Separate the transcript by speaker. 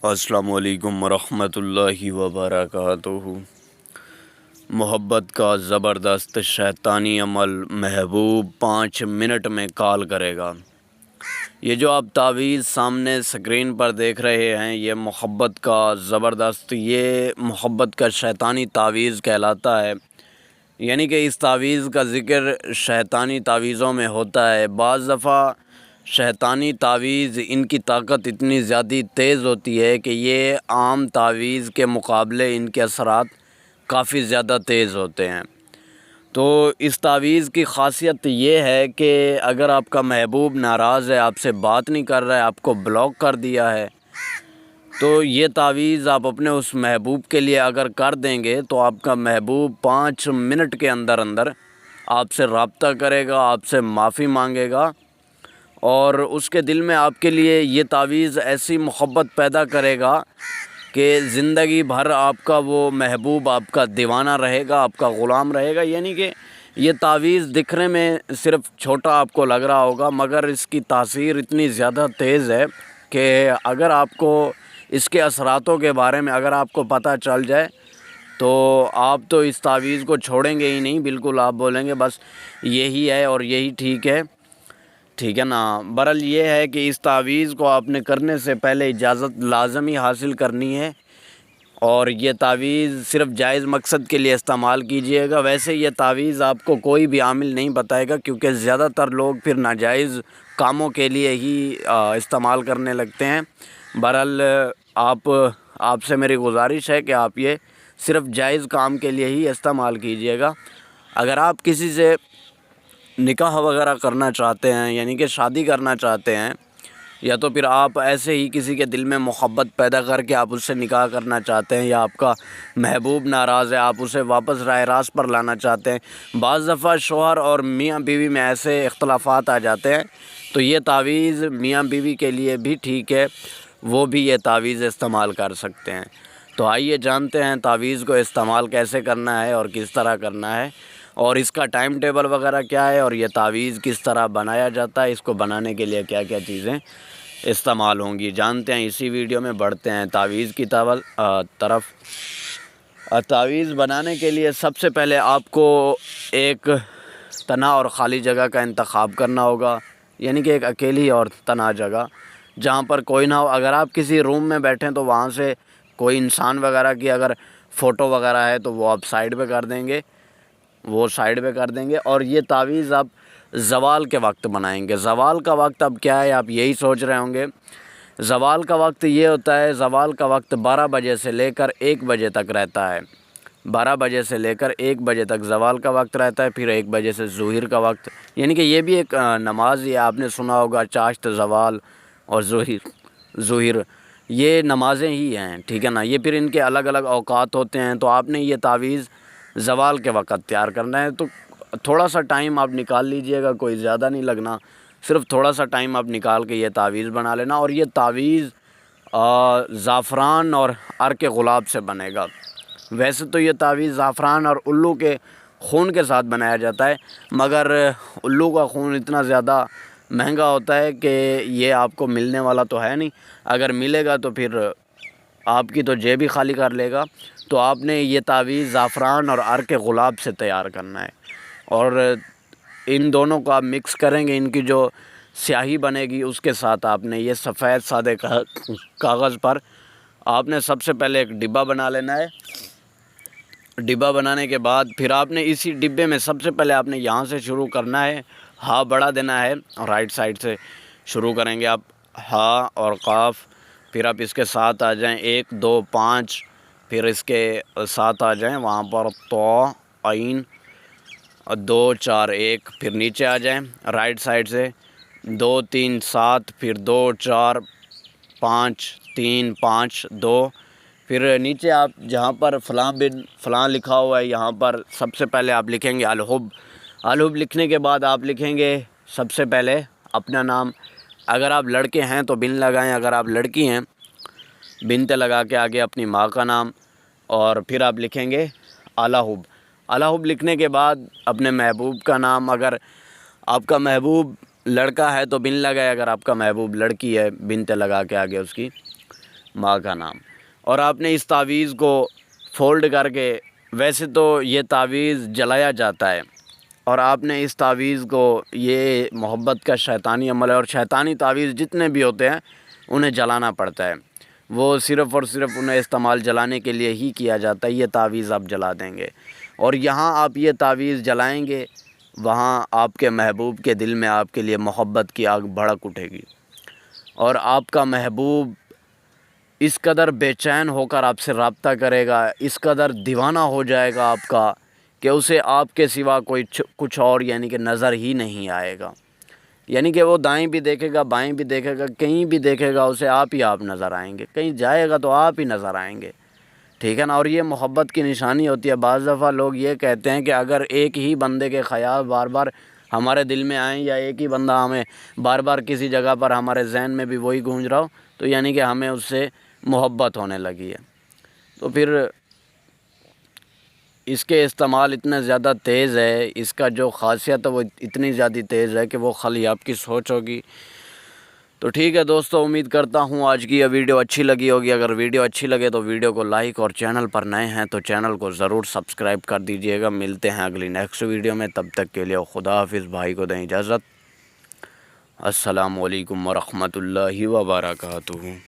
Speaker 1: السلام علیکم ورحمۃ اللہ وبرکاتہ۔ محبت کا زبردست شیطانی عمل محبوب 5 منٹ میں کال کرے گا۔ یہ جو آپ تعویذ سامنے اسکرین پر دیکھ رہے ہیں، یہ محبت کا زبردست، یہ محبت کا شیطانی تعویذ کہلاتا ہے۔ یعنی کہ اس تعویذ کا ذکر شیطانی تعویذوں میں ہوتا ہے۔ بعض دفعہ شیطانی تعویذ ان کی طاقت اتنی زیادہ تیز ہوتی ہے کہ یہ عام تعویذ کے مقابلے ان کے اثرات کافی زیادہ تیز ہوتے ہیں۔ تو اس تعویذ کی خاصیت یہ ہے کہ اگر آپ کا محبوب ناراض ہے، آپ سے بات نہیں کر رہا ہے، آپ کو بلاک کر دیا ہے، تو یہ تعویذ آپ اپنے اس محبوب کے لیے اگر کر دیں گے تو آپ کا محبوب 5 منٹ کے اندر آپ سے رابطہ کرے گا، آپ سے معافی مانگے گا، اور اس کے دل میں آپ کے لیے یہ تعویذ ایسی محبت پیدا کرے گا کہ زندگی بھر آپ کا وہ محبوب آپ کا دیوانہ رہے گا، آپ کا غلام رہے گا۔ یعنی کہ یہ تعویذ دکھنے میں صرف چھوٹا آپ کو لگ رہا ہوگا، مگر اس کی تاثیر اتنی زیادہ تیز ہے کہ اگر آپ کو اس کے اثراتوں کے بارے میں اگر آپ کو پتہ چل جائے تو آپ تو اس تعویذ کو چھوڑیں گے ہی نہیں، بالکل آپ بولیں گے بس یہی ہے اور یہی ٹھیک ہے نا۔ برحال یہ ہے کہ اس تعویذ کو آپ نے کرنے سے پہلے اجازت لازمی حاصل کرنی ہے، اور یہ تعویذ صرف جائز مقصد کے لیے استعمال کیجیے گا۔ ویسے یہ تعویذ آپ کو کوئی بھی عامل نہیں بتائے گا، کیونکہ زیادہ تر لوگ پھر ناجائز کاموں کے لیے ہی استعمال کرنے لگتے ہیں۔ برحال آپ سے میری گزارش ہے کہ آپ یہ صرف جائز کام کے لیے ہی استعمال کیجیے گا۔ اگر آپ کسی سے نکاح وغیرہ کرنا چاہتے ہیں، یعنی کہ شادی کرنا چاہتے ہیں، یا تو پھر آپ ایسے ہی کسی کے دل میں محبت پیدا کر کے آپ اس سے نکاح کرنا چاہتے ہیں، یا آپ کا محبوب ناراض ہے، آپ اسے واپس راہ راست پر لانا چاہتے ہیں، بعض دفعہ شوہر اور میاں بیوی میں ایسے اختلافات آ جاتے ہیں، تو یہ تعویذ میاں بیوی کے لیے بھی ٹھیک ہے، وہ بھی یہ تعویذ استعمال کر سکتے ہیں۔ تو آئیے جانتے ہیں تعویذ کو استعمال کیسے کرنا ہے اور کس طرح کرنا ہے، اور اس کا ٹائم ٹیبل وغیرہ کیا ہے، اور یہ تعویذ کس طرح بنایا جاتا ہے، اس کو بنانے کے لیے کیا کیا چیزیں استعمال ہوں گی، جانتے ہیں۔ اسی ویڈیو میں بڑھتے ہیں تعویذ کی طرف۔ تعویذ بنانے کے لیے سب سے پہلے آپ کو ایک تنہا اور خالی جگہ کا انتخاب کرنا ہوگا، یعنی کہ ایک اکیلی اور تنہا جگہ جہاں پر کوئی نہ ہو۔ اگر آپ کسی روم میں بیٹھیں تو وہاں سے کوئی انسان وغیرہ کی اگر فوٹو وغیرہ ہے تو وہ آپ سائڈ پہ کر دیں گے، اور یہ تعویذ آپ زوال کے وقت بنائیں گے۔ زوال کا وقت اب کیا ہے، آپ یہی سوچ رہے ہوں گے۔ زوال کا وقت یہ ہوتا ہے، زوال کا وقت 12 بجے سے لے کر 1 بجے تک رہتا ہے۔ 12 بجے سے لے کر 1 بجے تک زوال کا وقت رہتا ہے، پھر 1 بجے سے ظہر کا وقت، یعنی کہ یہ بھی ایک نماز ہی ہے، آپ نے سنا ہوگا چاشت، زوال اور ظہر، یہ نمازیں ہی ہیں، ٹھیک ہے نا۔ یہ پھر ان کے الگ الگ اوقات ہوتے ہیں، تو آپ نے یہ تعویذ زوال کے وقت تیار کرنا ہے۔ تو تھوڑا سا ٹائم آپ نکال لیجئے گا، کوئی زیادہ نہیں لگنا، صرف تھوڑا سا ٹائم آپ نکال کے یہ تعویذ بنا لینا۔ اور یہ تعویذ زعفران اور عرق گلاب سے بنے گا۔ ویسے تو یہ تعویذ زعفران اور الو کے خون کے ساتھ بنایا جاتا ہے، مگر الو کا خون اتنا زیادہ مہنگا ہوتا ہے کہ یہ آپ کو ملنے والا تو ہے نہیں، اگر ملے گا تو پھر آپ کی تو جیب ہی خالی کر لے گا۔ تو آپ نے یہ تعویذ زعفران اور عرق گلاب سے تیار کرنا ہے، اور ان دونوں کو آپ مکس کریں گے، ان کی جو سیاہی بنے گی اس کے ساتھ آپ نے یہ سفید سادے کاغذ پر آپ نے سب سے پہلے ایک ڈبہ بنا لینا ہے۔ ڈبہ بنانے کے بعد پھر آپ نے اسی ڈبے میں سب سے پہلے آپ نے یہاں سے شروع کرنا ہے، ہا بڑا دینا ہے، رائٹ سائڈ سے شروع کریں گے آپ، ہا اور قاف، پھر آپ اس کے ساتھ آ جائیں 1 2 5، پھر اس کے ساتھ آ جائیں وہاں پر تو، عین، 2 4 1، پھر نیچے آ جائیں رائٹ سائڈ سے 2 3 7، پھر 2 4 5 3 5 2، پھر نیچے آپ جہاں پر فلاں بن فلاں لکھا ہوا ہے یہاں پر سب سے پہلے آپ لکھیں گے الحب۔ الحب لکھنے کے بعد آپ لکھیں گے سب سے پہلے اپنا نام، اگر آپ لڑکے ہیں تو بن لگائیں، اگر آپ لڑکی ہیں بنت لگا کے آگے اپنی ماں کا نام، اور پھر آپ لکھیں گے الحب۔ الحب لکھنے کے بعد اپنے محبوب کا نام، اگر آپ کا محبوب لڑکا ہے تو بن لگائے، اگر آپ کا محبوب لڑکی ہے بنت لگا کے آگے اس کی، ماں کا نام، اور آپ نے اس تعویذ کو فولڈ کر کے، ویسے تو یہ تعویذ جلایا جاتا ہے، اور آپ نے اس تعویذ کو، یہ محبت کا شیطانی عمل ہے، اور شیطانی تعویذ جتنے بھی ہوتے ہیں انہیں جلانا پڑتا ہے، وہ صرف اور صرف انہیں استعمال جلانے کے لیے ہی کیا جاتا ہے۔ یہ تعویذ آپ جلا دیں گے، اور یہاں آپ یہ تعویذ جلائیں گے، وہاں آپ کے محبوب کے دل میں آپ کے لیے محبت کی آگ بھڑک اٹھے گی، اور آپ کا محبوب اس قدر بے چین ہو کر آپ سے رابطہ کرے گا، اس قدر دیوانہ ہو جائے گا آپ کا، کہ اسے آپ کے سوا کوئی کچھ اور یعنی کہ نظر ہی نہیں آئے گا، یعنی کہ وہ دائیں بھی دیکھے گا، بائیں بھی دیکھے گا، کہیں بھی دیکھے گا اسے آپ ہی آپ نظر آئیں گے، کہیں جائے گا تو آپ ہی نظر آئیں گے، ٹھیک ہے نا۔ اور یہ محبت کی نشانی ہوتی ہے۔ بعض دفعہ لوگ یہ کہتے ہیں کہ اگر ایک ہی بندے کے خیال بار بار ہمارے دل میں آئیں، یا ایک ہی بندہ ہمیں بار بار کسی جگہ پر ہمارے ذہن میں بھی وہی گونج رہا ہو، تو یعنی کہ ہمیں اس سے محبت ہونے لگی ہے۔ تو پھر اس کے استعمال اتنا زیادہ تیز ہے، اس کا جو خاصیت ہے وہ اتنی زیادہ تیز ہے کہ وہ خالی آپ کی سوچ ہوگی۔ تو ٹھیک ہے دوستو، امید کرتا ہوں آج کی یہ ویڈیو اچھی لگی ہوگی۔ اگر ویڈیو اچھی لگے تو ویڈیو کو لائک، اور چینل پر نئے ہیں تو چینل کو ضرور سبسکرائب کر دیجئے گا۔ ملتے ہیں اگلی نیکسٹ ویڈیو میں، تب تک کے لیے خدا حافظ۔ بھائی کو دیں اجازت۔ السلام علیکم ورحمۃ اللہ وبرکاتہ۔